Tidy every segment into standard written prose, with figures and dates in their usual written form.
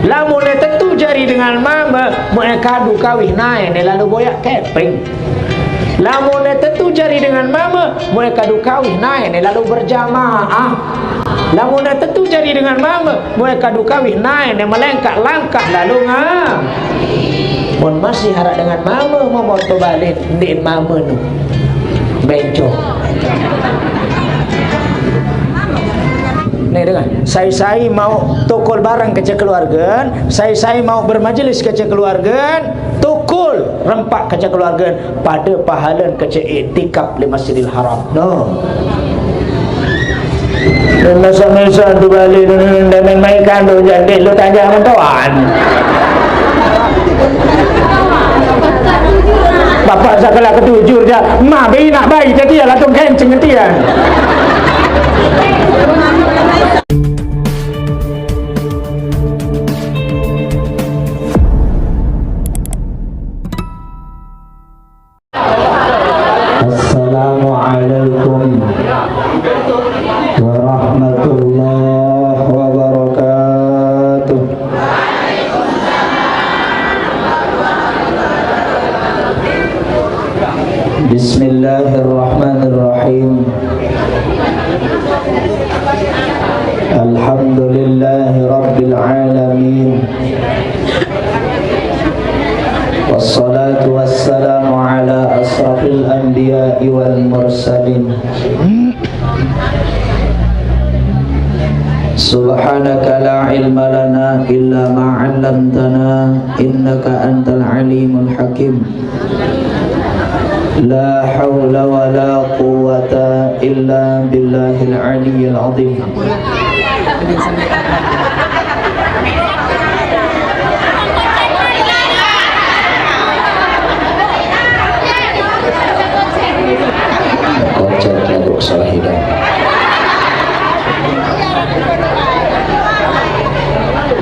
Lamun tentu jari dengan mama mereka kadu kawin naik lalu boyak keping. Lamun tentu jari dengan mama mereka kadu kawin naik lalu berjamaah. Lamun tentu jari dengan mama mereka kadu kawin naik melengkak langkah lalu ngam. Mun masih harap dengan mama mau moto balik din mama nu bencong. Nih dengar, saya mau tukul barang ke keluarga, saya mau bermajlis ke keluarga, tukul rempak ke keluarga pada pahala ke iktikaf di Masjidil Haram. No. Dan masa-masa tu balik dan main kandung jadi lu tanya mentuan. Bapak sakala ketujuh je, mak bayi nak bayi tadi lah tu kencing dia. Assalamualaikum warahmatullahi wabarakatuh. Bismillahirrahmanirrahim. Alhamdulillahi rabbil alamin. Wassalatu wassalamu ala asrafil anbiya'i wal mursalin. Subhanaka la ilma lana illa ma 'allamtana innaka antal alimul hakim. La hawla wa la quwwata illa billahil aliyyil azim.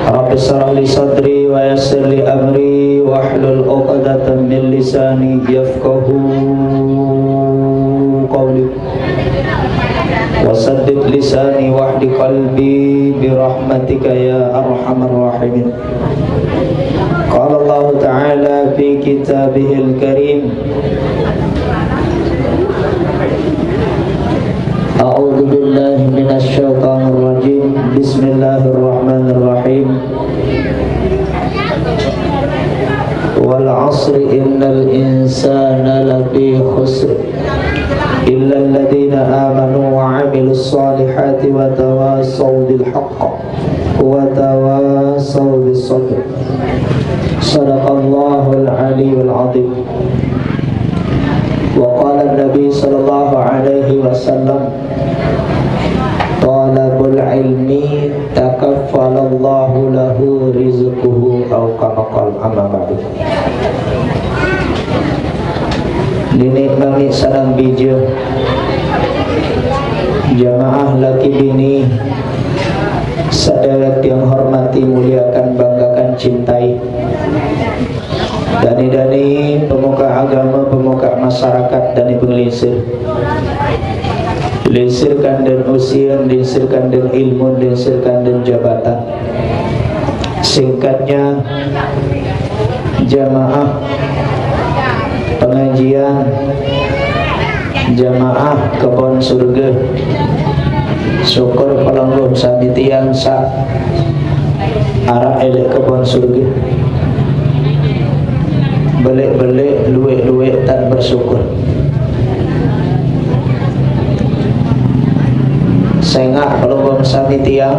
Rabbi shrah li sadri wa yassir li amri wahlul 'uqdatam min lisani yafqahu qawli wa saddid lisani wahdi qalbi bi rahmatika ya arhamar rahimin. Qala Allah ta'ala fi kitabihil karim, A'udzu billahi minasy syaithanir rajim. Bismillahirrahmanirrahim. Wal 'asri innal insana lafi khusr illa alladziina aamanu wa 'amilus shalihati wa tawassaw bil haqq wa tawassaw bis sabr. Shadaqallahul 'aliyyul 'azim. Wa qala an-nabi sallallahu alaihi wasallam, talabul ilmi takaffalallahu lahu rizquhu aw kama qala amma ba'du. Dini kami sarang bija jamaah laki bini saudara yang hormati, muliakan, banggakan, cintai, dani-dani pemuka agama, pemuka masyarakat, dani pengelisir, lisirkan dan usia, lisirkan dan ilmu, lisirkan dan jabatan. Singkatnya, jamaah pengajian, jamaah kebon surga, syukur pelanggung sami tiang sa arah elek kebon surga. Belik-belik, luik-luik tak bersyukur. Sengak pelanggung sami tiang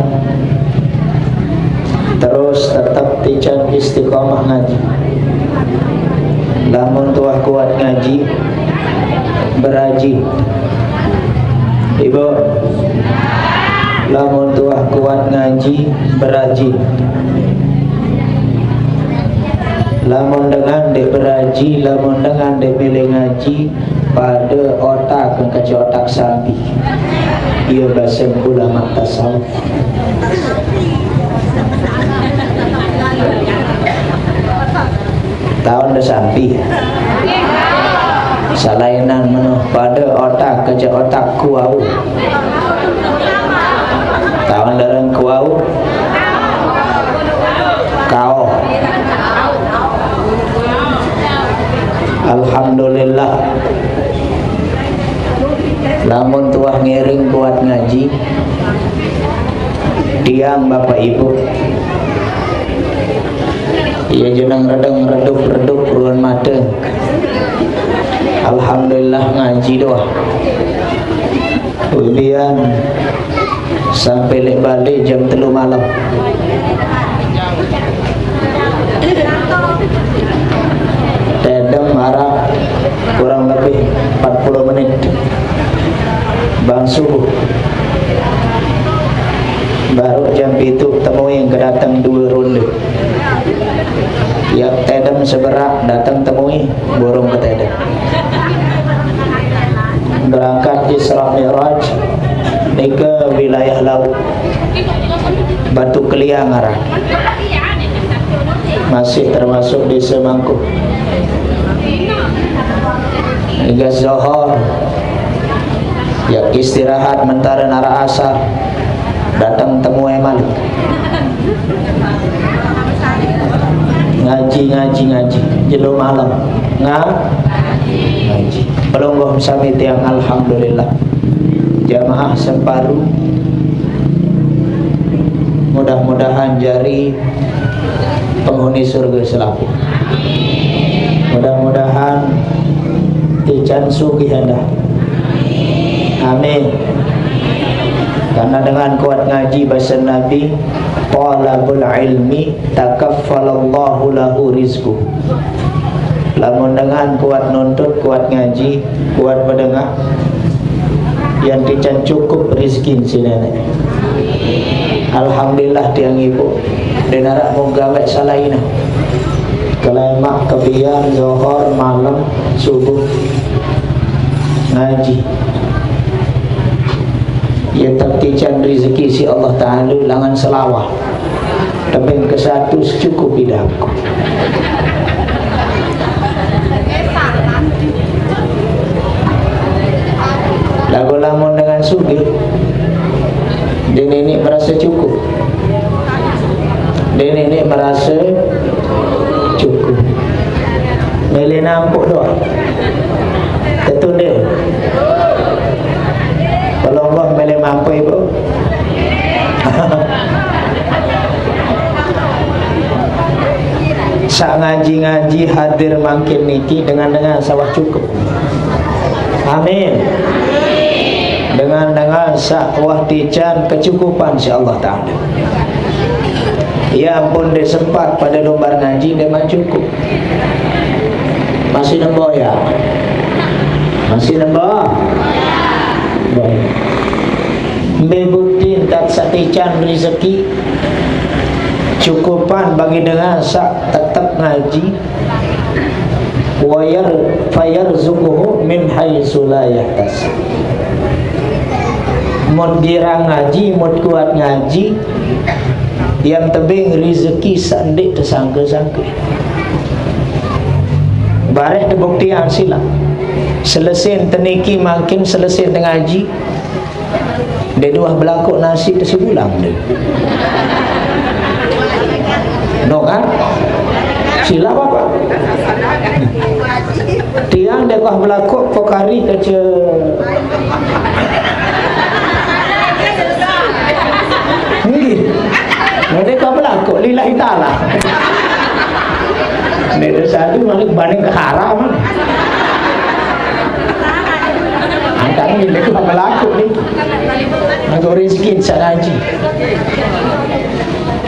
terus tetap tijan istiqamah ngaji. Lamun tuah kuat ngaji beraji. Ibu, lamun tuah kuat ngaji beraji. Lamun dengan dek beraji, lamun dengan dek pilih ngaji pada otak yang kecil otak sampi. Ia bahasa ulama tasawuf. Tahun dah sampai salainan menuh pada otak kerja otak kuau. Tahun darang kuau ngaji, tiang bapak ibu, ia jenang redup ruan mata. Alhamdulillah ngaji doa. Kemudian sampai lek balik jam 3 malam. Tedem marah kurang lebih 40 menit. Bang subuh. Baru jam itu temui kedatang 2 ronde. Ya tedem seberak datang temui burung ke tedem. Berangkat Isra Mi'raj ke wilayah laut Batu Keliang arah. Masih termasuk desa Mangkuk. Hingga Zohor ya istirahat mentara nara asar, datang temu Malik ngaji jelo malam ngaji pelongoh sami tiang. Alhamdulillah jamaah separuh, mudah-mudahan jari penghuni surga selaku. Mudah-mudahan tijan sugih anda. Amin. Karena dengan kuat ngaji bahasa Nabi, talabul ilmi takaffalallahu lahu rizquh. Lamun dengan kuat nuntut, kuat ngaji, kuat mendengar, yang tijan cukup rizkin si nenek. Alhamdulillah tiang ibu denarak mau gawe salaina kelemak kebian zohor malam subuh ngaji. Ya tertijan rezeki si Allah Ta'ala langan selawah tapi ke satu cukup hidupku. Lagu lamun dengan sugih dia nenek merasa cukup, dia nenek merasa cukup. Mele nampuk doa tentu dia kalau Allah mele mampu ibu. Sak ngaji-ngaji hadir makin niki dengan sawah cukup. Amin. Dengan sawah tijan kecukupan insyaallah taala. Ya ampun dia sempat pada lembar ngaji dia cukup. Masih nembok ya? Masih nembok? Baik. Bebukti tak satican rezeki cukupan bagi dengan sak tetap ngaji. Wa fayarzuquhu min haitsu la yahtasib. Mun girang ngaji, mun kuat ngaji, yang tebing rezeki sandik tersangka-sangka. Bareh kebuktian sila. Selesai teniki makin selesai ngaji. Dia dua belakuk nasi tersebulang dia. No kan? Sila apa? Tiang dia kah belakuk pokari kerja. Mereka berlaku lillahi ta'ala. Ini satu malik banding ke haram. Angkanya mereka berlaku ni. Agak rezeki insya haji.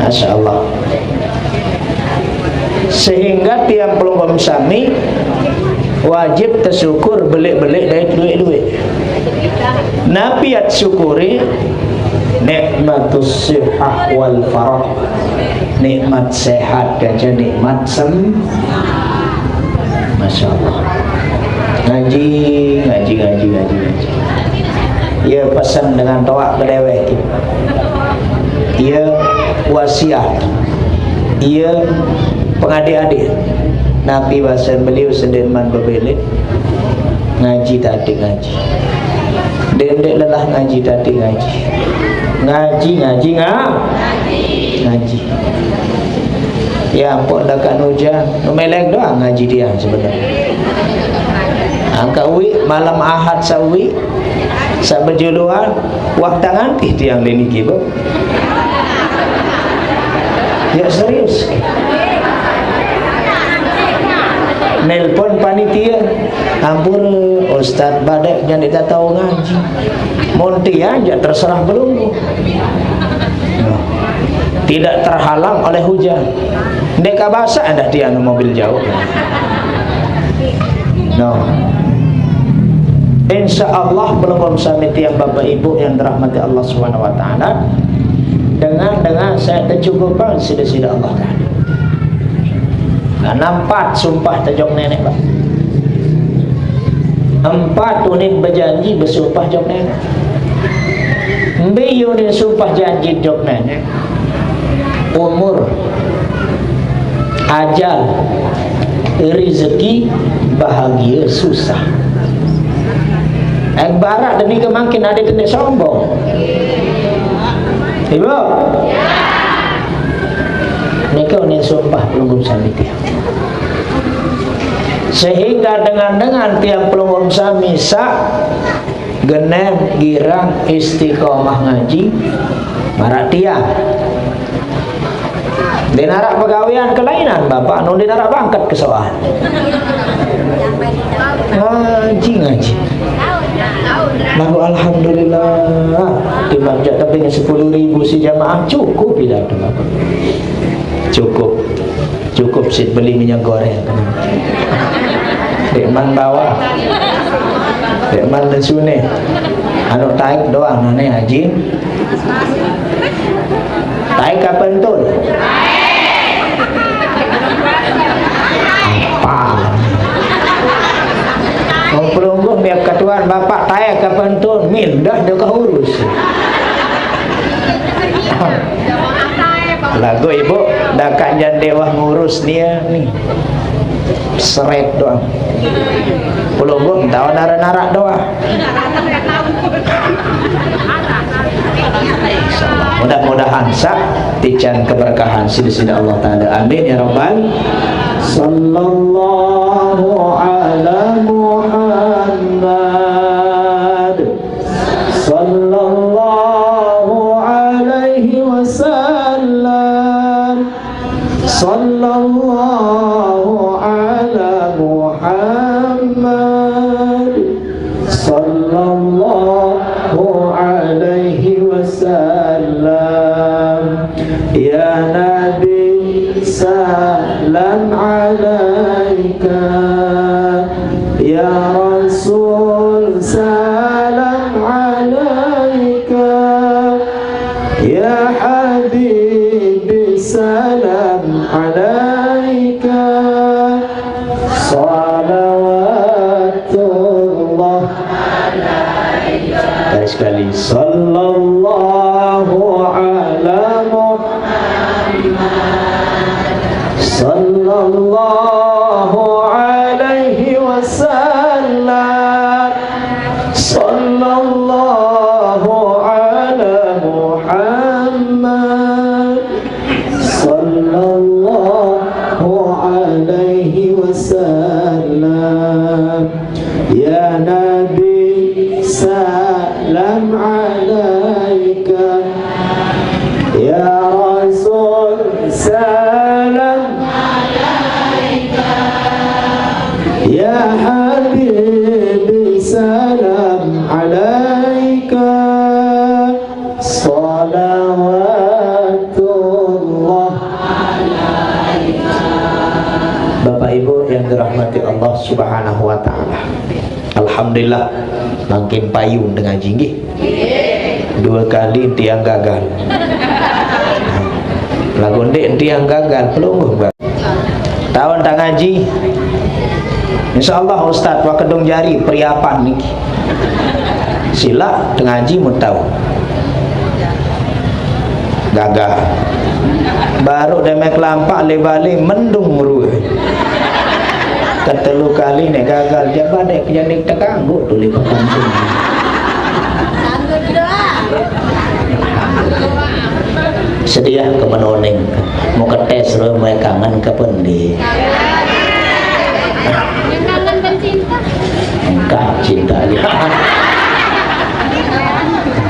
Masya Allah. Sehingga tiap pelongom sami wajib tersyukur belik-belik dari duit-duit. Nabiat syukuri nikmatus sihah wal farah. Nikmat sehat kaca nikmat Masya Allah. Ngaji. Ia pesan dengan toak kedewek. Ia wasiat. Ia pengadik-adik. Nabi bahasa beliau sedenman berbelit ngaji tadi ngaji. Dendek lelah ngaji tadi ngaji. Ngaji. Ya ampun dekat hujan, melek doang ngaji dia sebenarnya. Angka wi malam Ahad sawi Sak berjuluan waktu nganti tiang lini kibo. Ya serius. Nelpon panitia, ampun Ustaz badek jangan tidak tahu ngaji. Monti aja terserah belum. Tidak terhalang oleh hujan. Ndek basah ada dia mobil jauh. No. Insya Allah belum sami tiang bapak ibu yang dirahmati Allah Subhanahu Wa Taala. Dengan saya tercukupan sida-sida Allah kan. Nah, nampak sumpah tajok nenek pak. 4 unit berjanji bersumpah jok nenek. 4 unit sumpah janji jok nenek. Umur, ajal, rezeki, bahagia, susah. Barat demi kemakin ada kena sombong. Ibu. Nikah ni sumpah pelunggup sami tiang. Sehingga dengan tiang pelunggup sami sak genem girang istiqomah ngaji marak tiang. Dinarak pegawaian kelainan bapak nun dinarak bangkat ke soal. Ngaji. Lalu alhamdulillah imam tapi 10.000 si jamaah cukup bila tu bapak. Cukup sit beli minyak goreng. Dekman bawa. Dekman dan suneh. Anu taik doang nane haji. Taik kapan tu? Apa? Pelungguh biar ketuan bapak taik kapan tu? Mindah dia kau urus. Lagu ibu dah kanjan dewa ngurus dia ni seret doang. Pelungguh tahu nara-nara doang. Mudah-mudahan sak tican keberkahan sida-sida Allah Ta'ala. Amin ya rabbal. Sallallahu ala Muhammad sallallahu alaihi wasallam. Sallallahu ala Muhammad sallallahu alaihi wasallam. Ya Nabi salam alaika, ya Rasul salam alaika, ya Habibi salam alaika. Salawatullah alaika. Sekali sallallahu ala Muhammad sallallahu alaihi wasallam. Sallallahu ala Muhammad sallallahu alaihi wasallam. Ya Nabi salam alaika, ya Rasul salam alaika, ya Habibi salam alaika. Salawatullah alaika. Bapak Ibu yang dirahmati Allah Subhanahu wa Ta'ala, alhamdulillah makin payung dengan jinggi. 2 kali tiang gagal. Lagu ndek tiang gagal pelungguh. Tahun tak ngaji. InsyaAllah Ustaz wa kedung jari periapan ni. Sila tengah ngaji mau tahu. Gagal. Baru demek lampak le-balik mendung meruh. Ketelu kali ni gagal jabat dek kejanik terganggu tu lipat kampung. Sedia ke menoneng mau ketes roh mau kangen ke pendi. Yang kangen kan cinta. Enggak cinta ya.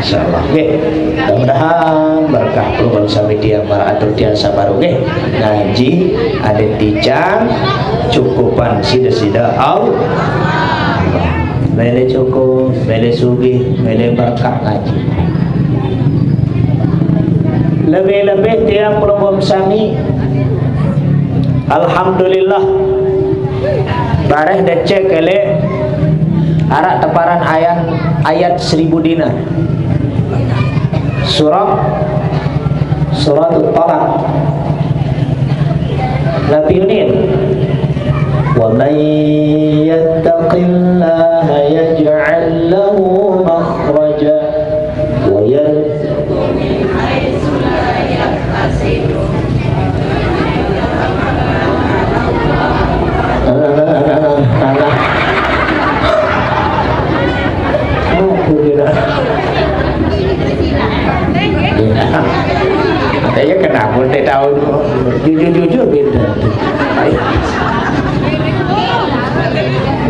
Insyaallah. Nggih. Mudah-mudahan berkah program samitian para atur tiasa baru nggih. Ngaji ada ticang cukupan sida-sida Allah. Mele cukup, mele sugih, mele berkah ngaji. Lebih-lebih tiang program sami alhamdulillah bareh decek ele arak teparan ayat 1000 dinar surat Talaq Nabi Unin wa man yattaqillaha yaj'al lahu makhraja wa yarzuqhu min haitsu la yahtasib. Katanya kenapa tidak tahu jujur beda.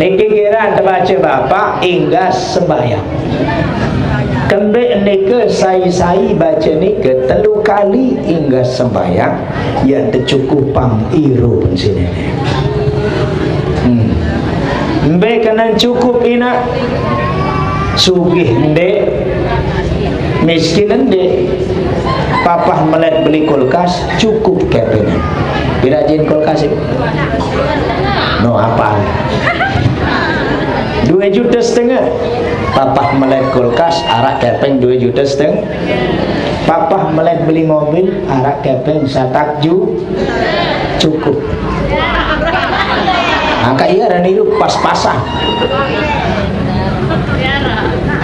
Niki kira terbaca bapak hingga sembahyang. Kembali niki sai baca niki telu kali hingga sembahyang ya tercukupang iru pun sini. Mbe kena cukup ina sugih ndek miskin ndek papah melet beli kulkas cukup kepenya tidak jin kulkas itu no apa 2,5 juta papah melet kulkas arak kepeng 2,5 juta papah melet beli mobil arak kepeng 1 juta cukup. Angka iya dan itu pas-pasan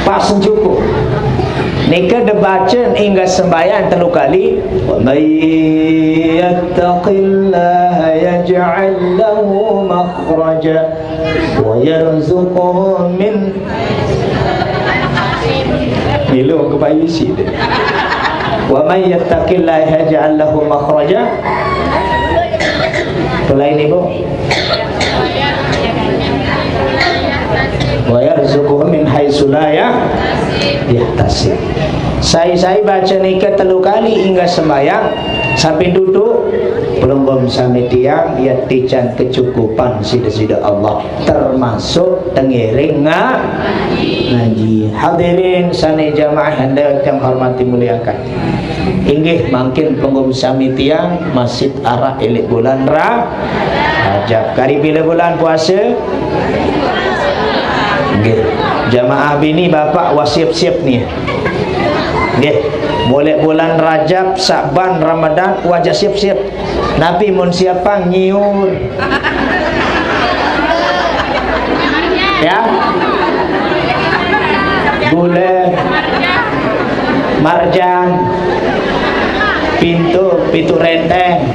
pas cukup. Nika debacan hingga sembahyang 3 kali wa may yattaqillaha yaj'al lahu makhraja wa yarzuquhu min nilu kebayisi deh. Wa may yattaqillaha yaj'al lahu makhraja lain ibu wa yarzuquhu min haitsu la yahtasib. Saya baca nikah 3 kali hingga sembahyang sampai duduk belum sami tiang ya tican kecukupan sida-sida Allah termasuk tengiring ngaji. Hadirin sani jamaah hendak yang hormati muliakan. Inggih mangkin penggum sami tiang masjid arah elik bulan Rajab. Kari bila bulan puasa? Nggih. Jamaah bini bapak wasiap-siap nih. Nggih. Boleh bulan Rajab, Sa'ban, Ramadan wajah siap-siap. Nabi mun siapa nyiur. Ya. Gule, marjan, pintu renteng.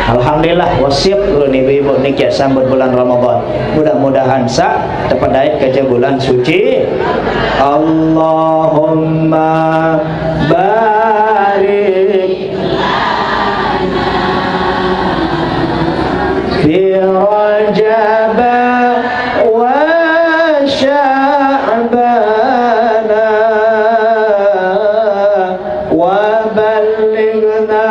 Alhamdulillah wasiap dulu nih ibu nikah sambut bulan Ramadan. Mudah-mudahan tepat daik kerja bulan suci. Allahumma barik fi Rajab wa Sya'ban wa ballighna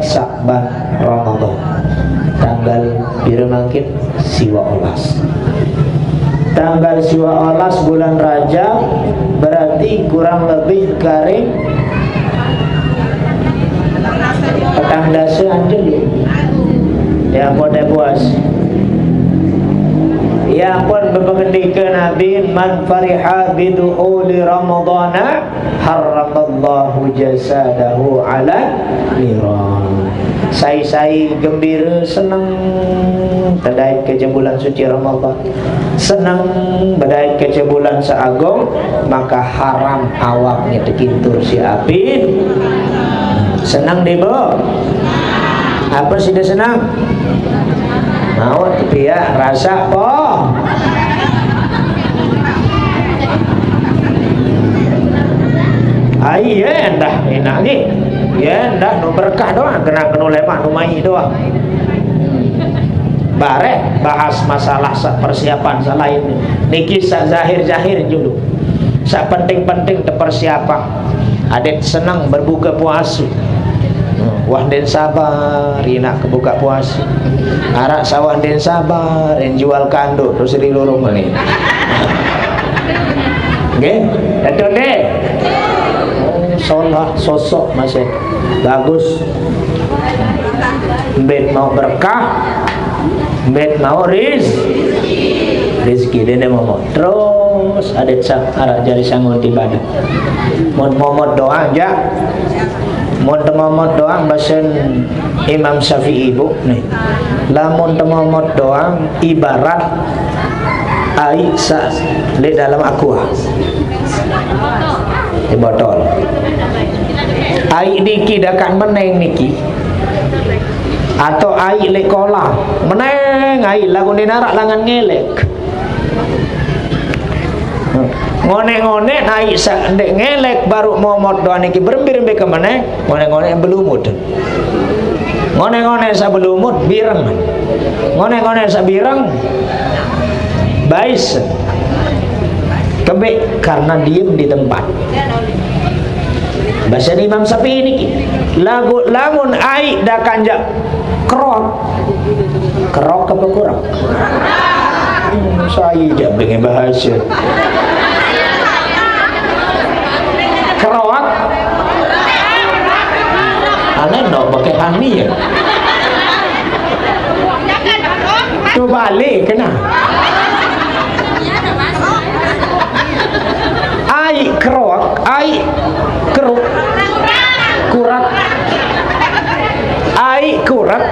Sa'ban Ramadan tanggal biru mangkin siwa olas tanggal siwa olas bulan Rajab berarti kurang lebih garing petang dasa anjir yang pada puas. Yang pun berpengendika Nabi, man fariha bidukhuli ramadana haramallahu jasadahu ala niran. Saya gembira, senang terdait ke bulan suci Ramadan, senang berdait ke bulan seagung, maka haram awaknya terkintur si api. Senang deh bo. Apa sih dia senang? Mau tapi ya rasa po. Ai ya dah enak ni. Ya dah no berkah doang, kena lemak no mai doang. Bare bahas masalah persiapan selain niki sak zahir-zahir dulu. Sak penting-penting te persiapan. Adet senang berbuka puasa. Wah den sabar nak kebuka puasa. Arak sawah den sabar yang jual kanduk terus di lorong ni. Nggih, datuk deh. Solah sosok masih bagus. Bet mau berkah, bet mau rezeki dia mau terus ada arah jari sanggup ibadah. Mon momot doa aja. Mon temomot doang bahasan Imam Syafi'i ibu nih. Lamun temomot doang ibarat air di dalam aqua. Di botol. Air niki dakan meneng niki. Atau air le kolam. Meneng air lagu ni narak langan ngelek. Ngone-ngone naik ndek ngelek baru momot doa niki berembir-embir ke mana? Ngone-ngone belumut. Ngone-ngone sa belumut bireng. Ngone-ngone sa bireng bais. Kebek karena diem di tempat. Bahasa Imam Syafi'i niki lagu lamun ai dah kanjak kerok apa kurang? Saya je dengan bahasa kerok aneh nak pakai hani ya tu balik kena ai kerok ai keruk kurak ai kurak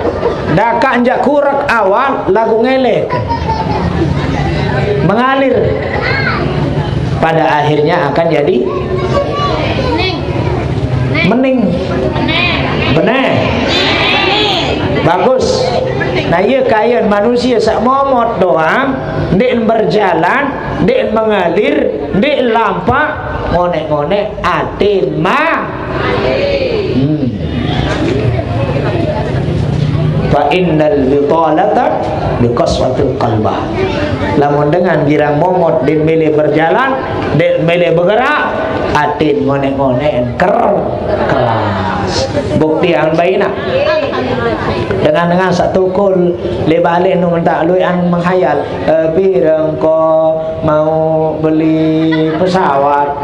dah kanjak kurak awal lagu ngelek mengalir pada akhirnya akan jadi mening benar bagus. Nah iya kaya manusia sak momot doang dek berjalan dek mengalir dek lampak ngone-ngone atin ma fa innal bitalata biqaswatil qalbah. Lamun dengan girang momot din milih berjalan din milih bergerak atin ngone-ngone keras. Bukti yang baina dengan satu kul lebalik nu minta lu yang menghayal pireng ko mau beli pesawat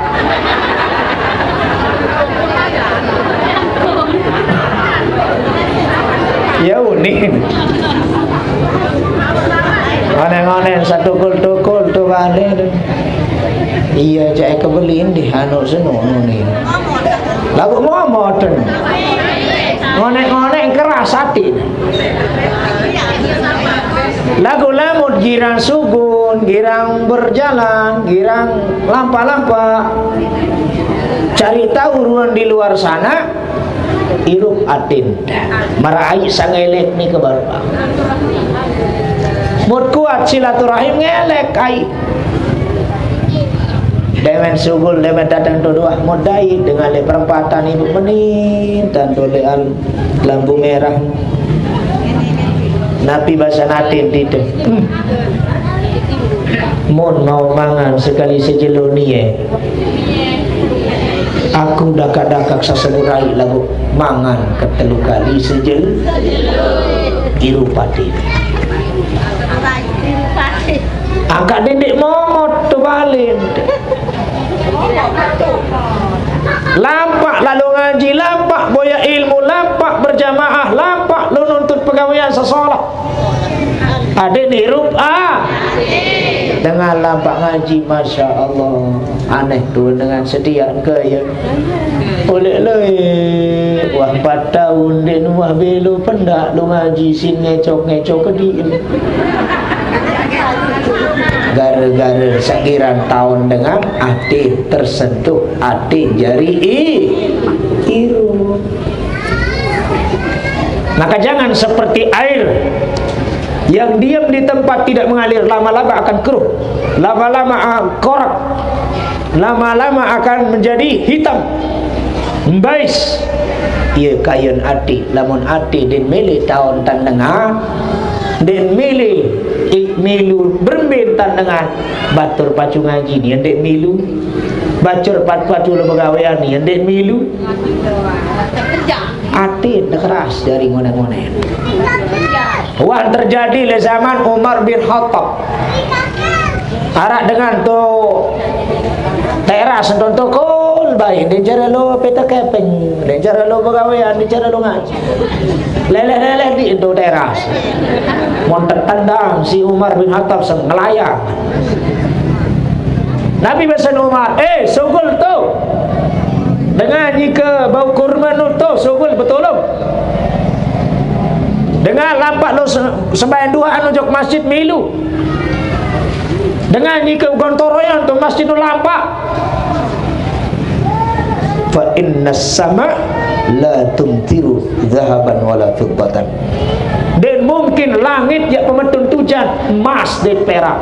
ya unik ngone-ngone satu kul tu balik iya cak kebeliin di anu seno ni lagu momot ngone-ngone keras hati lagu lamut girang sugun girang berjalan girang lampa-lampa cari tahu ruang di luar sana irup atin marai sangelek ni ke baru mut kuat silaturahim ngelek ai demen sugul demen datang dua modai dengan le perempatan ibu menin dan dolean lampu merah napi bahasa natin dite mon mau mangan sekali sejeloni aku dakak-dakak saseburai lagu mangan ketelu kali sejel irupati angkat dendek momot tu balik lampak lalu ngaji lampak boya ilmu lampak berjamaah lampak lu nuntut pegawaian sesolah. Adik nirup dengan lampak ngaji, Masya Allah. Aneh tu dengan setiaan ke ya. Oleh wah 4 tahun din wah belo pendak lu ngaji sin ngecok-ngecok ke din. Gara-gara sekiran tahun dengan hati tersentuh, hati jari iru. Maka jangan seperti air yang diam di tempat tidak mengalir, lama-lama akan keruh, lama-lama korak, lama-lama akan menjadi hitam, membais. Ia kayan hati, lamun hati din milih tahun tandengah, din milih milu berbin tandengah batur pacu ngaji ni dek milu, bacur pacu pegawaian ni dek milu. Hati keras dari ngone-ngone. Wah terjadi le zaman Umar bin Khattab. Arak dengan tu teras untuk kol baik di cara lo peta kepeng, di cara lo pegawaian, di cara lo ngaji. Leleh-leleh di itu teras. Mau tertendang si Umar bin Khattab ngelayang. Nabi pesan Umar, sugul tu. Dengan jika bau kurma nu tu sugul betulung. Dengan lampak lu sembahyang dua anu jok masjid milu. Dengan jika gontoroyan tu masjid nu lampak. Fa innas sama la tumtiru zahaban wala fiddatan. Dan mungkin langit yang pemetun hujan emas dan perak.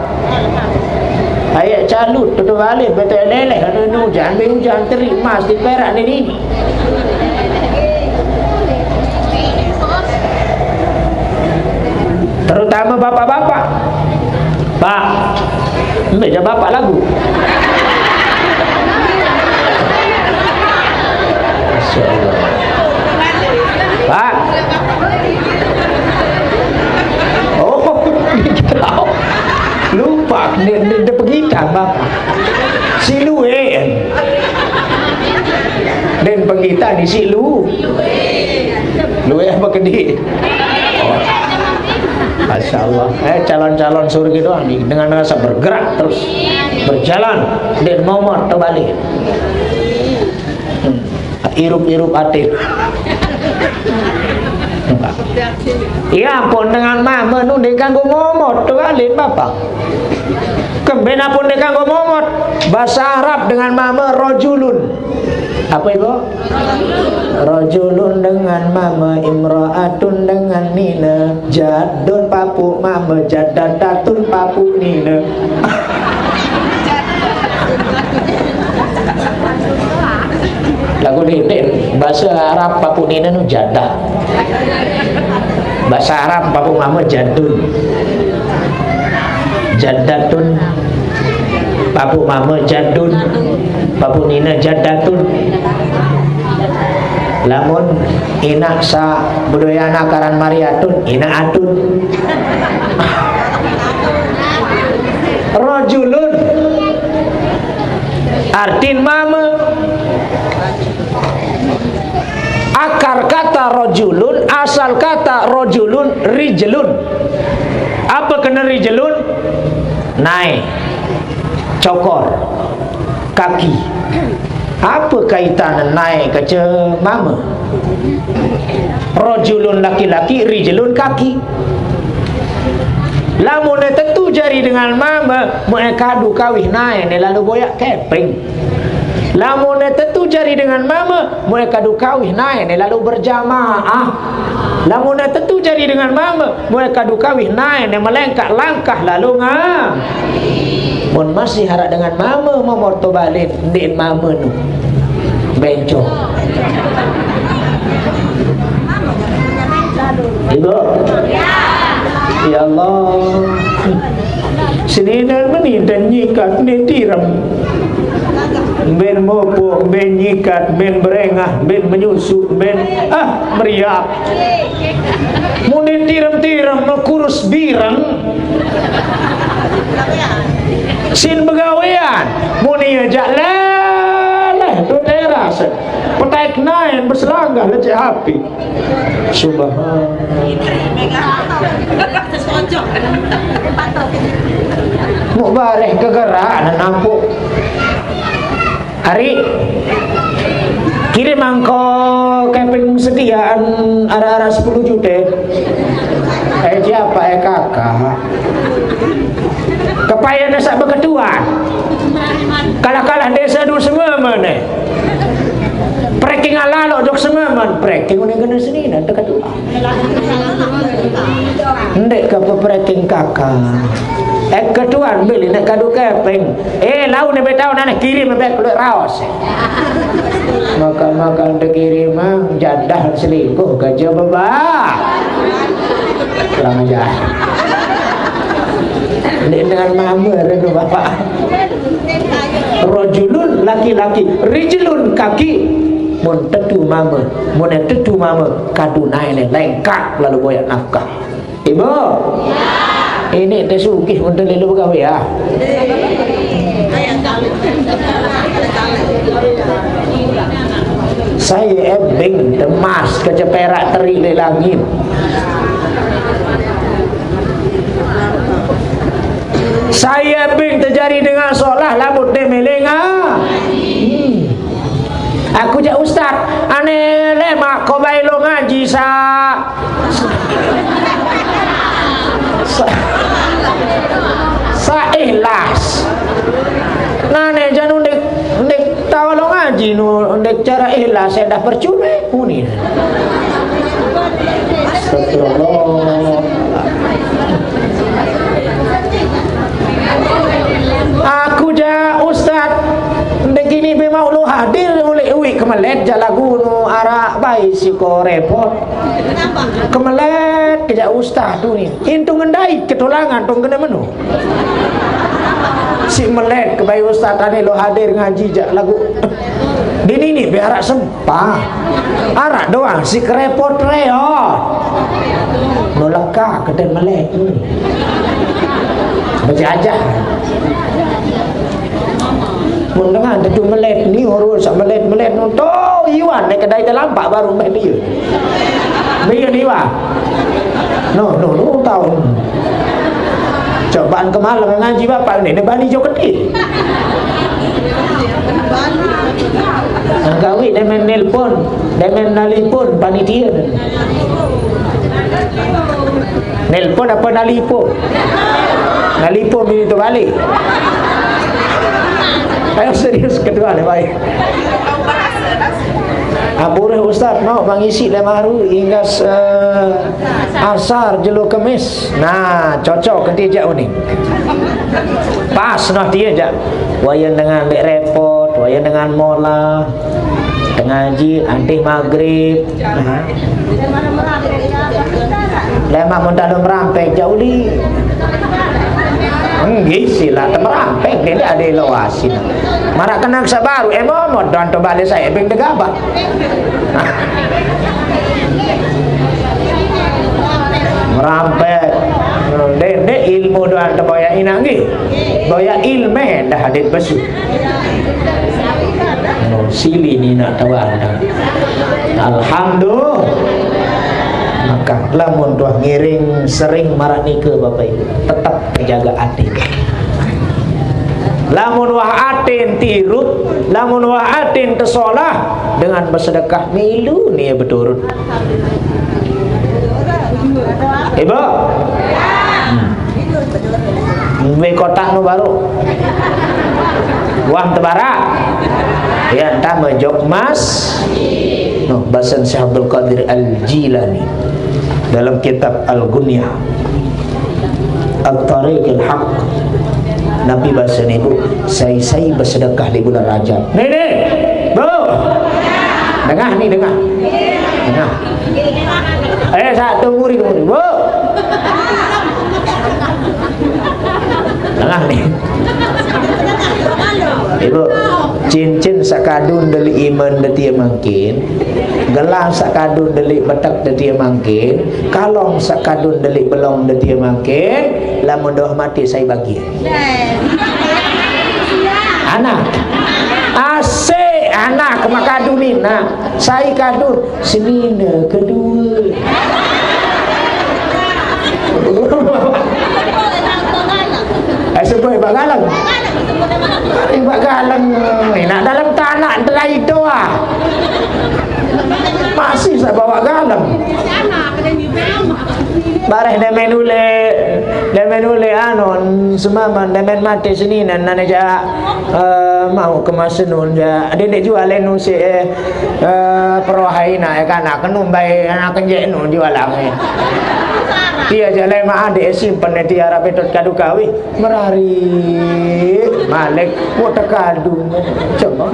Ayat calut tutup balik betul leleh ada hujan ambil hujan terik emas di perak ni. Terutama bapak-bapak. Pak, baca bapak lagu. Masyaallah. Pak. Oh, tahu. Lupa dia pergi tak bapak. Si Luwe. Dan penggita di si Luwe apa kedi? Oh. Masya Allah. Calon-calon surga doang nih dengan rasa bergerak terus berjalan dan momot terbalik. Irup-irup atif. Ya pun dengan mama nu dikanggo momot terbalik bapak. Kembena pun dikanggo momot. Bahasa Arab dengan mama rojulun. Apa itu? Rajulun dengan mama, imra'atun dengan nina, jadun papu mama, jadadatun papu nina. Lagu ini bahasa Arab papu nina nu jadah. Bahasa Arab papu mama jadun. Jadatun papu mama jadun, papu nina jadatun. Lamun inak sa budaya nakaran mariatun ina atun. Rajulun artin mama. Akar kata rajulun, asal kata rajulun rijlun. Apa kena rijlun? Naik, cokor, kaki. Apa kaitan naik ke mama? Rajulun laki-laki, rijlun kaki. Lamun tentu jari dengan mama, muekadu kawih naik ni lalu boyak keping. Lamun tentu jari dengan mama, muekadu kawih naik ni lalu berjamaah. Lamun tentu jari dengan mama, muekadu kawih naik ni melengkak langkah lalu ngam. Mun masih harap dengan mama memorto balik din mama nu bencong. Ibu. Ya Allah. Senina meni dan nyikat ni tiram. Ben mopo, ben nyikat, ben berengah, ben menyusu, ben meriak. Muni tiram-tiram kurus birang. Sin begawean muni aja lah tu teras. Petai kenain berselanggar lecek api. Subhanallah. Mau balik kegerak dan nampu. Hari kirim angko camping sediaan arah-arah 10 juta. Siapa kakak? Kepayan nasa berketuan. Kalah-kalah desa dulu semua mana? Preking ala dok semua man. Preking udah kena sini nanti ketua. Ndek ke preking kakak. Ketuan beli nak kadu keping. Lau ni betau nak kirim bebek kulit raos. Makan dikirim jadah selingkuh gajah bebak. Kurang ajar. Dengan mama dan bapak. Rajulun laki-laki, rijlun kaki. Mun tetu mama, kadu naik lengkap lalu boyak nafkah. Ibu. Ini tersugih untuk lalu bergawe ya. Saya ebing temas keceperak terik di langit. Saya ebing terjadi dengan seolah lamut de melenga. Aku jak ustaz, ane lemak kau bailo ngaji sa ikhlas. Nane jangan undek tahu lo ngaji undek cara ikhlas saya dah percuma ni. Astagfirullah. Aku ja ustaz undek ini memang lu hadir oleh uwi kemelet jalagu nu arah bayi si ko repot. Kemelet kerja ustaz tu ni. Intu ngendai ketulangan tong kena menu. Si melek ke bayi ustaz tadi lo hadir ngaji jak lagu. Dini ni biar arak sempah. Arak doang si kerepot reo. No leka kedai melek tu. Baca aja. Mun dengan tu melek ni urus melek tu iwan naik kedai terlampak baru main dia. Biar ni wah. No tahu. Cobaan kemalam ngaji bapak ni bani jo kecil. Gawi demen nelpon, demen nalipon panitia. Nelpon apa nalipo? Nalipo minit balik. Ayo serius kedua ni baik. Abureh ustaz mau mengisi lemaru hingga asar jelo kemis. Nah, cocok ke dia ni. Pas nah dia jak. Wayan dengan dek repot, wayan dengan mola, dengan ngaji anti maghrib. Lemak mendalam merampek jauh di. Gisilah temerampek dia ada lawasin. Marak kena sabaru mau don to balik saya beng degabak. Merampek. Dek ilmu doan to boya inangi. Boya ilme dah hadir besu. Sili ni nak tawar. Alhamdulillah. Maka lamun tuah ngiring sering marak nika bapak ibu tetap menjaga hati. Lamun wah atin tirut, lamun wah atin tersolah dengan bersedekah milu ni betul. Ibu, we kotak nu baru, wah tebarak, ya entah mejok mas. No, bahasan Syekh Abdul Qadir Al-Jilani dalam kitab Al-Gunyah At-Tariq Al-Haq. Nabi bahasa ni bu, saya bersedekah di bulan Rajab. Ni, bu, dengar ni dengar. Saya tunggu, bu. Dengar ni. Ibu, cincin sakadun dari iman detia mangkin, gelang sakadun dari betak detia mangkin, kalong sakadun dari belong detia mangkin, lamun doh mati saya bagi. Anak, asik, tanah ke makadu mina sai kadu senina kedua. Sebab bagalang. Bagalang nak dalam tanah dah itu ah. Masih saya bawa galang. Barang demen ule anon semaman demen mati sini nan aja mau kemas nun ja dia jual nu si perwahai na kan akan numbai anak kenje nu jual lang. Dia jalan mah ada simpan dia arah betot kadu kawi merari malek muta kadu coba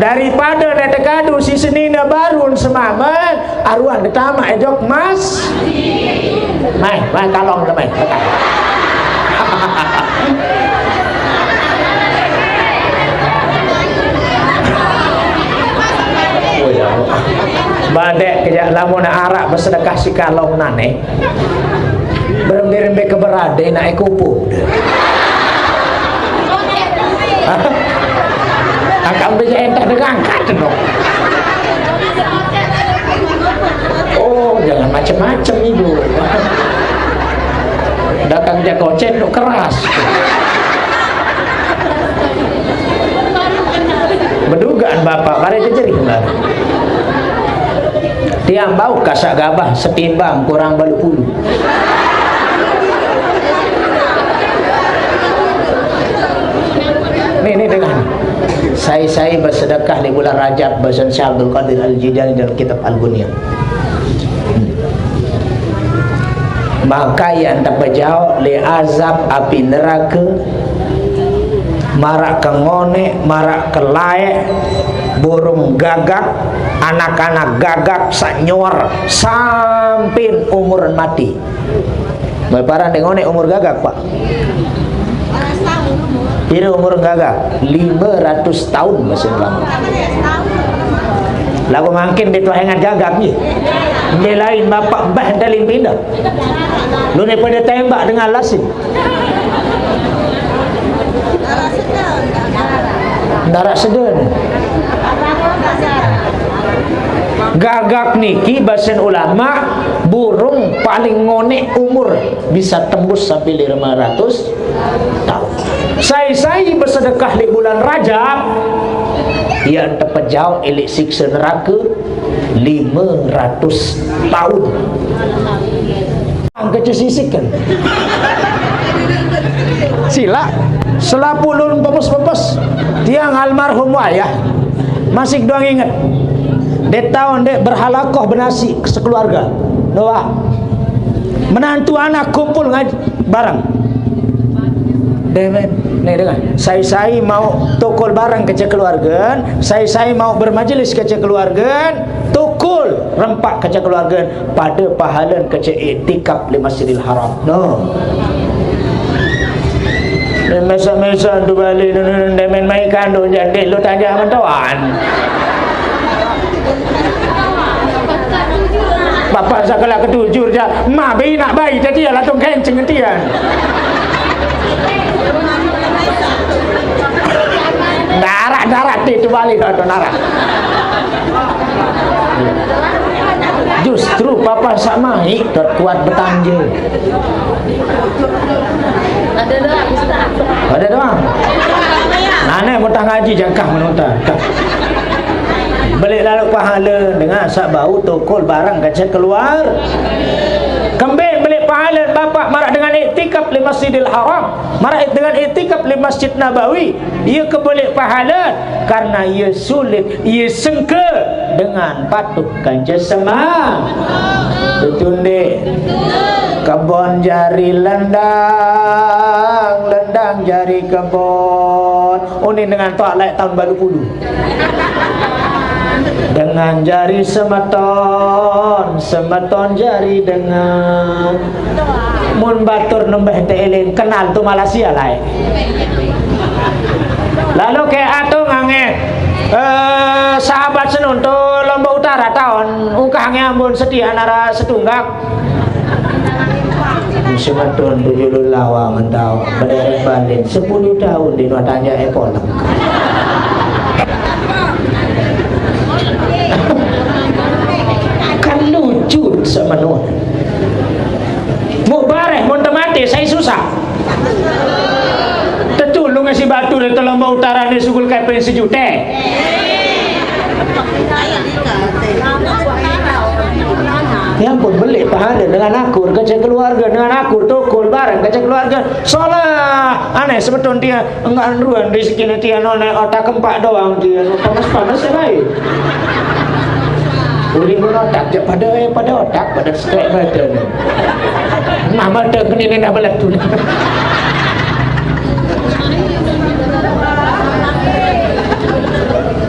daripada nete kadu si senina barun semaman aruan ditama ejok mas mai kalong dah mai badek kejak lamun arak bersedekah si kalong nane berembe-rembe keberade nak kupu akak bisa entah dengan angkat dong. Oh jangan macam-macam ibu datang dia kocet tu keras berdugaan bapak mari jejerik lah tiang bau kasak gabah setimbang kurang balu puluh. Ini dengan saya bersedekah di bulan Rajab bahasa Syekh Abdul Qadir Al-Jilani dalam kitab Al-Ghunyah. Maka yang terpejauh li azab api neraka marak kengone marak kelaek burung gagak anak-anak gagak sanyor sampai umur mati. Baparan dengone umur gagak pak. Kira umur gagak 500 tahun masih lama. Lagu makin betul hangat gagak ni. Dia lain bapak bah dalim pindah. Lu ni pada tembak dengan lasin. Darat sedun. Gagak niki bahasan ulama burung paling ngone umur bisa tembus sampai 500 tahun. Saya bersedekah di bulan Rajab yang terpejauh elik siksa neraka 500 tahun. Angka sisikan. Sila selapulun pepes-pepes tiang almarhum ayah masih doang ingat. Dia tahun dia berhalakoh bernasi sekeluarga. Doa. Menantu anak kumpul ngaji barang. Demen, nih dengan saya mau tukul barang ke keluarga, saya mau bermajelis ke keluarga, tukul rempak ke keluarga pada pahala ke iktikaf di Masjidil Haram. No. Mesa-mesa tu balik demen mai kandung jadi lu tanya mentuan. Bapak sakala ketujur je, mak bayi nak bayi tadi lah tung kencing ketian. Darat itu balik tu narak. Justru papa sama ikut kuat bertanja. Ada doang. Nane mau tang ngaji jangkah menonton. Balik lalu pahala dengan sak bau tukul barang kaca keluar. Kembali balik pahala bapak marak dengan iktikaf di Masjidil Haram, marak dengan iktikaf di Masjid Nabawi. Ia kebalik pahala karena ia sulit, ia sengke dengan patuh kanca semang. Betul dek. Kebon jari lendang, lendang jari kebon. Oh ini dengan toilet tahun baru puluh. Dengan jari semeton, semeton jari dengan mun batur nembeh teelin kenal tu Malaysia lah. Lalu ke atu ngange sahabat senun tu lomba utara tahun ungkahnya ambon setia nara setunggak. Semeton 7 lawa mentau berderet banding 10 tahun di tanya epol. di Telembau Utara ni sugul keping sejuta. Ya ampun, beli pahala dengan akur kerja keluarga, dengan akur tukul bareng kerja keluarga. Soalnya aneh sebetulnya dia enggak ruan rezeki dia nolak otak kempak doang dia panas-panas ya baik. Uli otak pada otak pada strek badan. Mama dah kini nak belatul.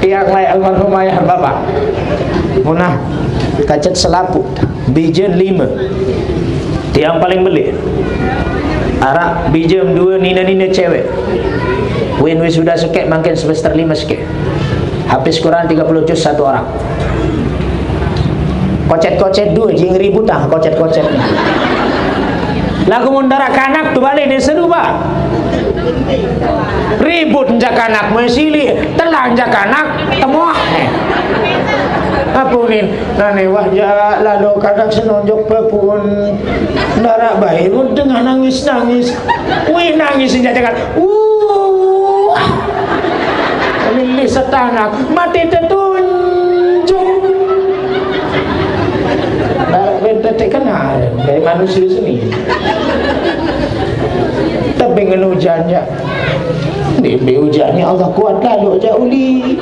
Yang lain almarhum ayah bapak punah kacat selaput bijen 5 yang paling beli arak bijem 2 nina-nina cewek win sudah sekek makin semester 5 sekek habis Quran 30 juz satu orang kocet-kocet 2 jing ributan kocet-kocet lagu mundara kanak tu balik dia seru pak ribut jakanak mesili telang jakanak temuah apa ni nane wahja lalu kadang senonjok pepun ndara bayi dengan nangis wih nangis jakanak lili setanak mati tertunjuk bete kenal dari manusia sini tapi dengan hujannya di hujannya Allah kuat lalu aja uli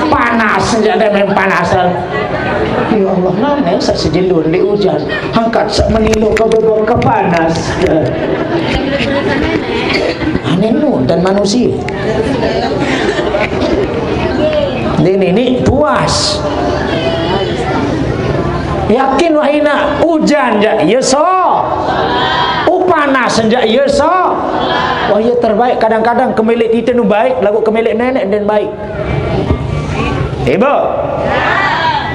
panas senjata memang panasan ya Allah nana sejilun di hujan angkat menilu ke bebek ke panas aneh dan manusia ini puas yakin wahina hujan ya so panas senja ya so wah ya terbaik kadang-kadang kemilik kita nu baik lagu kemilik nenek dan baik ibu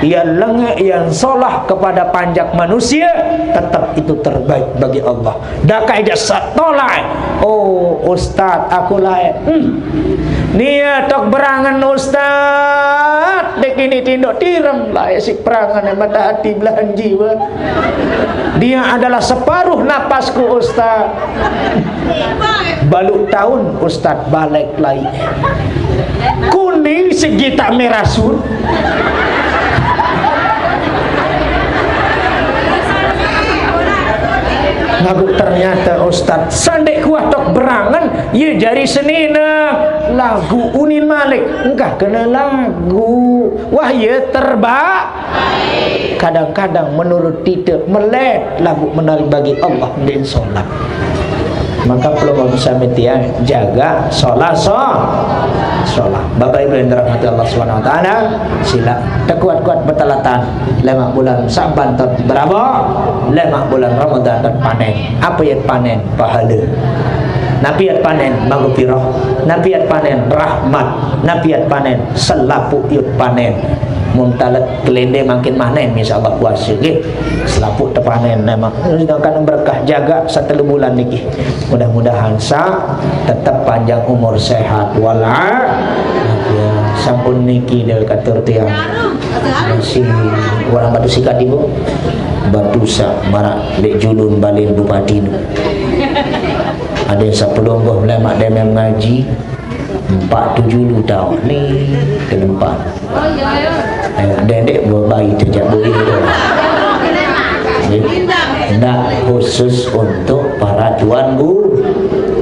yang lengah yang solah kepada panjak manusia tetap itu terbaik bagi Allah dah kaidah satolai oh ustaz aku lain nia tok berangan ustaz dek ini tindok tirem lah si perangan yang mata hati belahan jiwa dia adalah separuh napasku ustaz balu tahun ustaz balik lagi kuning segi tak merah sun lagu ternyata ustaz sandek kuah tok berangan ya jari senina lagu Unin Malik enggak kena lagu wah ya terbaik kadang-kadang menurut tidak melek lagu menarik bagi Allah dan solat maka perlu bisa metiang jaga solat solat Bapak Ibu yang dirahmati Allah SWT sila kuat-kuat bertelatan 5 bulan Sa'ban berapa 5 bulan Ramadan panen apa yang panen pahala napiat panen maghfirah napiat panen rahmat napiat panen selaput yut panen muntalat kelende makin manen insyaallah puasa nggih selaput tepanen memang sedangkan berkah jaga 1 bulan niki mudah-mudahan tetap panjang umur sehat walafiat sampun niki dia katur tiang si orang batu sikat ibu batu sa marak dek julun balin bupati ada yang sebelum gua melemak dia mengaji 47 tahun ni kelempat dedek bayi terjak boleh tidak khusus untuk para tuan guru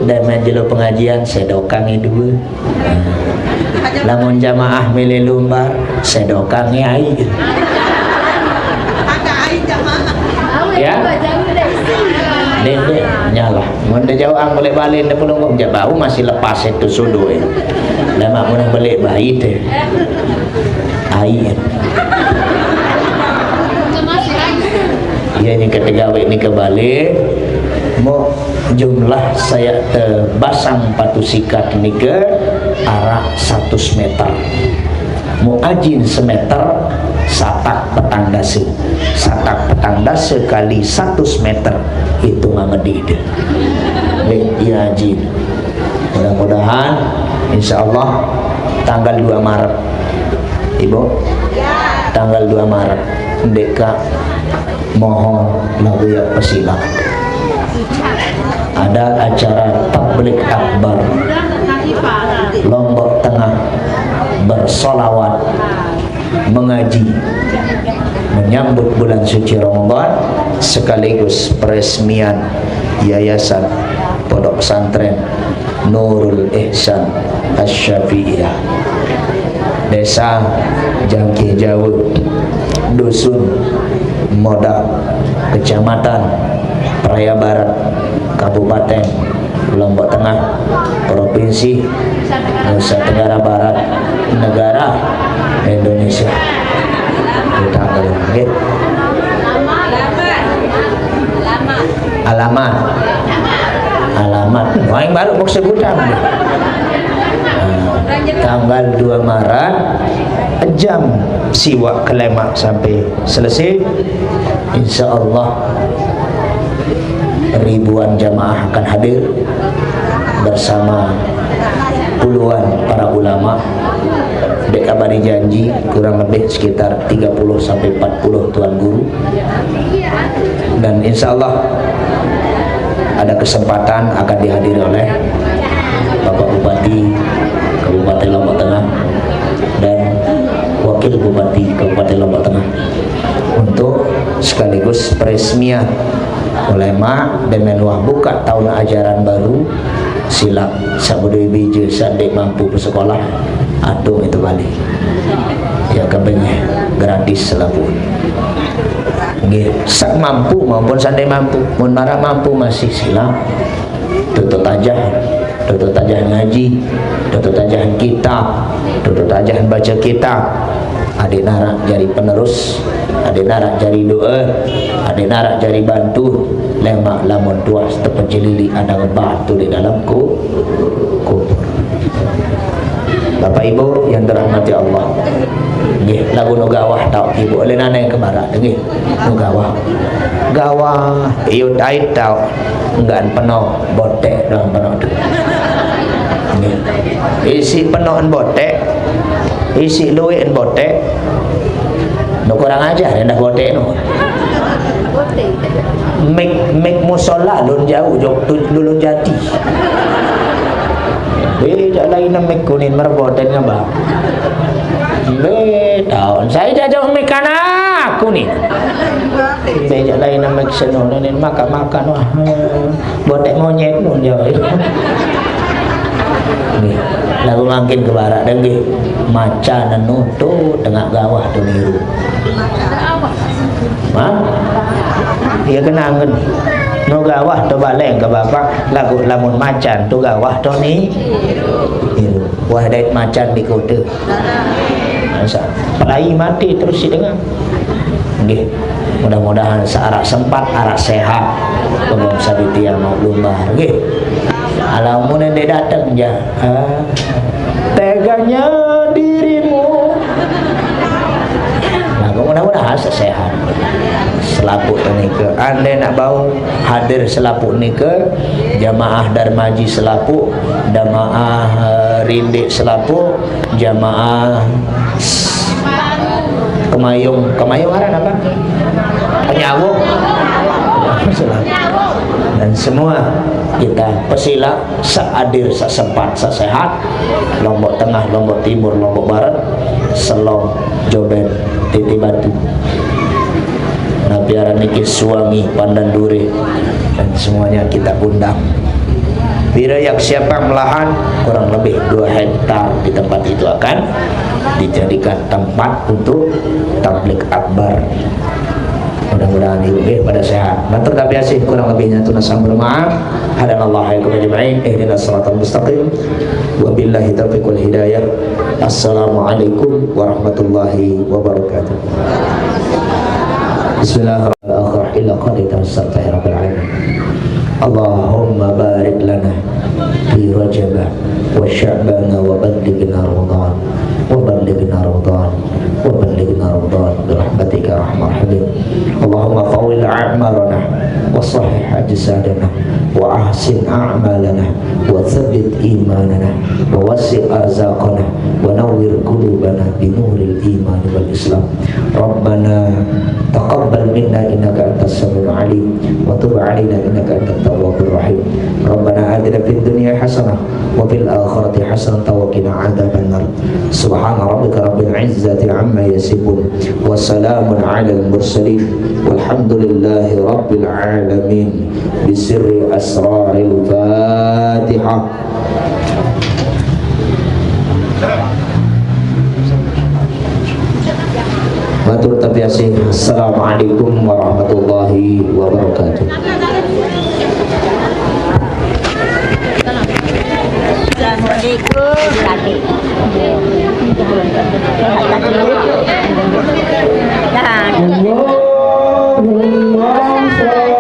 dan majlis pengajian sedokangi 2 lamun jamaah milih lumbar sedokangi air ya dedek nyalah munda jauh ang boleh balik dia pelungkuk dia bau masih lepas itu sudu ya lama muna balik bayi teh air ya ini ketiga ini kebalik mau jumlah saya terbasang patu sikat ini ke arah 100 meter mau ajin semeter satak petang dase kali 100 meter itu ngedid ya ajin mudah-mudahan insyaallah tanggal 2 Maret ibu tanggal 2 Maret deka mohon lagu ya persilakan ada acara tabligh akbar Lombok Tengah, bersolawat, mengaji, menyambut bulan suci Ramadan, sekaligus peresmian Yayasan Pondok Pesantren Nurul Ihsan Asy-Syafi'iyah, Desa Jangkih Jawa, Dusun Moda, Kecamatan Praia Barat, Kabupaten Lombok Tengah, Provinsi Nusa Tenggara Barat, Negara Indonesia. Kita akan lihat alamat wah yang baru mau sebutan tanggal 2 Maret jam siwak kelemak sampai selesai, insya Allah ribuan jamaah akan hadir bersama puluhan para ulama. Dek kabari janji kurang lebih sekitar 30 sampai 40 tuan guru, dan insya Allah ada kesempatan akan dihadiri oleh Bapak Bupati Kabupaten Lombok Tengah dan Wakil Bupati Kabupaten Lombok Tengah untuk sekaligus peresmian ulama dan menuah buka tahun ajaran baru silap sabudui biji sadek mampu bersekolah atung itu balik ya kebennya gratis selapu nggih sak mampu maupun sandai mampu mun marah mampu masih silap tutut aja ngaji, tutut aja kitab, tutut aja baca kitab. Adik narak jadi penerus, adik narak jadi doa, adik narak jadi bantu. Lemak lamun tuas terpenjelili ada batu di dalam kubur. Bapak Ibu yang dirahmati Allah, nggih lagu nu gawah tau ibu oleh nana yang kemara nggih nu gawah ieu ait tau enggan penuh botek dalam penuh nggih isi penuhan botek isi luwih botek nu kurang ajar hendak botek nu mik musola lun jauh lulun jati lain mik kuning merboten ngabah tahun saya jajah mik kana kuning beja lain mik seno nen makan wah botek monyet nun jauh lalu makin ke barat dan nggih maca nenu tu tengah gawah tu niru dia kenangan no gawah tu baleng ke bapak lagu lamun macan tu gawah tu ni niru wah dait macan di kota masa pelai mati terus si dengar nggih mudah-mudahan searak sempat arak sehat belum sabitia mau lumbar nggih alamun yang dia datang ya teganya dirimu nah mudah-mudahan sehat selaput ni ke anda nak bau hadir selaput ni ke jamaah Darmaji selaput jamaah Rindik selaput jamaah Kemayung ada apa Penyawung dan semua kita pesila seadir, sesempat, sesehat Lombok Tengah, Lombok Timur, Lombok Barat, Selong, Joben, Titi Batu, Napiara Niki, Suwangi, Pandan Duri, dan semuanya kita undang. Birayak siapa melahan kurang lebih 2 hektar di tempat itu akan dijadikan tempat untuk tabligh akbar. Mudah-mudahan ibu pada sehat. Matur tabiasih kurang lebihnya tunasam bermaaf. Hadanallahu alaikum ajma'in. Ihdinas siratal mustaqim. Wabillahi taufiq wal hidayah. Assalamualaikum warahmatullahi wabarakatuh. Bismillahirrahmanirrahim. Allahumma barik lana fi Rajab wa Sya'ban wa ballighna Ramadan wa ballighna Ramadan wa ballighna Ramadan bi rahmatika arhamar rahimin. Allahumma fawwil a'malana wa sahih ajsadana wa ahsin a'malana wa thabbit imanana wa wasi' arzaqana wa nawwir qulubana qulubana binuril iman wal islam. Rabbana taqabbal minna innaka antas samiul alim wa tub alaina innaka antat tawwabur rahim. Rabbana atina fid dunya hasanah wa fil akhirati hasanah wa qina adzabannar. Subhana rabbika rabbil izzati amma yasifun wa salamun alal mursalin walhamdulillahi rabbil alamin. Bisirri asraril Fatihah. Matur tabiasi. Assalamualaikum warahmatullahi wabarakatuh. Allahumma salli